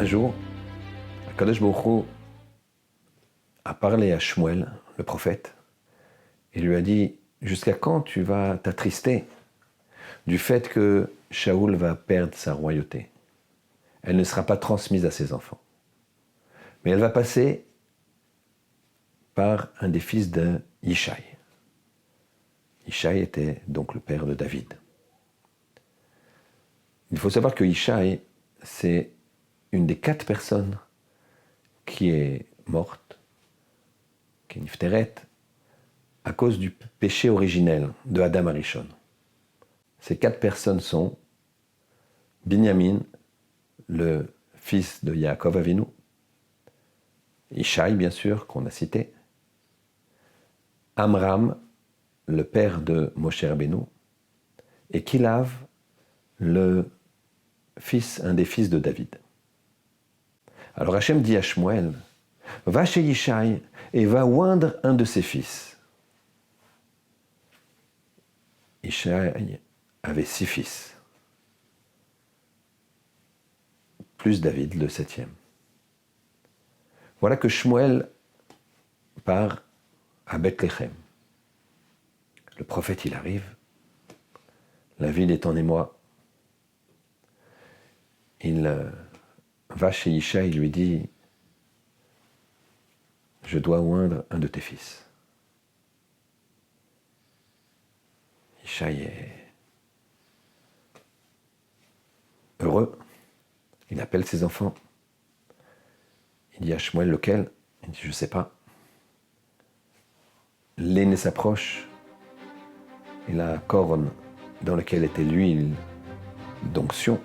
Un jour, Akadosh Baruch Hu a parlé à Shmuel, le prophète, et lui a dit « Jusqu'à quand tu vas t'attrister du fait que Shaoul va perdre sa royauté? Elle ne sera pas transmise à ses enfants. Mais elle va passer par un des fils de Yishai. Yishai était donc le père de David. Il faut savoir que Yishai, c'est une des 4 personnes qui est morte, qui est Nifteret, à cause du péché originel de Adam Arishon. Ces 4 personnes sont Binyamin, le fils de Yaakov Avinu, Yishai, bien sûr, qu'on a cité, Amram, le père de Moshe Rabbeinu, et Kilav, un des fils de David. Alors Hachem dit à Shmuel, va chez Yishai et va oindre un de ses fils. Yishai avait 6 fils, plus David, le 7e. Voilà que Shmuel part à Bethléem. Le prophète, il arrive, la ville est en émoi. Il va chez Yishai, il lui dit « Je dois oindre un de tes fils. » Yishai est heureux. Il appelle ses enfants. Il dit à Shmuel lequel? Il dit « Je ne sais pas. » L'aîné s'approche et la corne dans laquelle était l'huile d'onction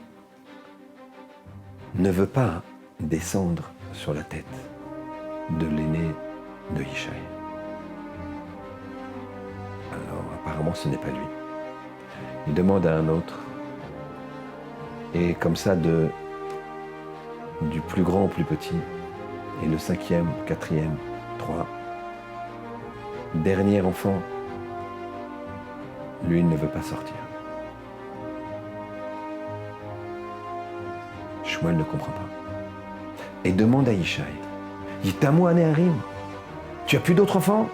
ne veut pas descendre sur la tête de l'aîné de Yishai. Alors apparemment ce n'est pas lui. Il demande à un autre, et comme ça du plus grand au plus petit, et le 5e, 4e, 3, dernier enfant, lui il ne veut pas sortir. Shmuel ne comprend pas. Et demande à Yishai, Yitamu Aneharim, tu as plus d'autres enfants?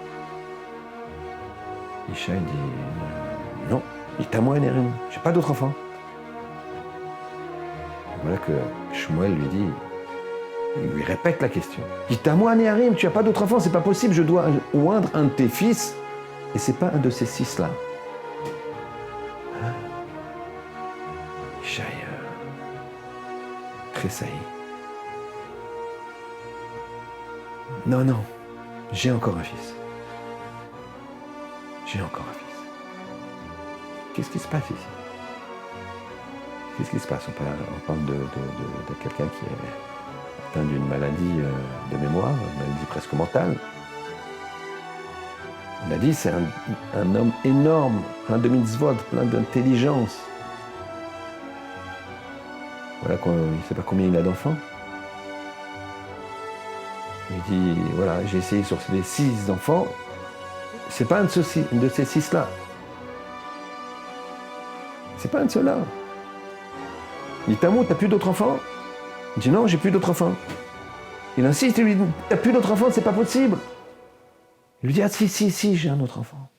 Yishai dit, non, Yitamu Aneharim, j'ai pas d'autres enfants. Voilà que Shmuel lui dit, il lui répète la question. Yitamu Aneharim, tu as pas d'autres enfants, c'est pas possible, je dois oindre un de tes fils, et c'est pas un de ces 6-là. Yishai tressaillit. Non, non, j'ai encore un fils. J'ai encore un fils. Qu'est-ce qui se passe ici? Qu'est-ce qui se passe? On parle de quelqu'un qui est atteint d'une maladie de mémoire, une maladie presque mentale. On a dit c'est un homme énorme, plein de mitzvot, plein d'intelligence. Voilà, il ne sait pas combien il a d'enfants. Il dit, voilà, j'ai essayé sur les 6 enfants, c'est pas un de ces 6-là. C'est pas un de ceux-là. Il dit, Tamou, t'as plus d'autres enfants? Il dit, non, j'ai plus d'autres enfants. Il insiste, il lui dit, t'as plus d'autres enfants, c'est pas possible. Il lui dit, ah si, j'ai un autre enfant.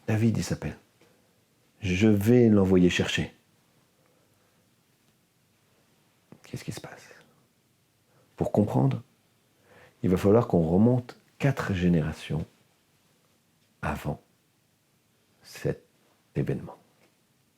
David, il s'appelle. Je vais l'envoyer chercher. Qu'est-ce qui se passe? Pour comprendre, il va falloir qu'on remonte 4 générations avant cet événement.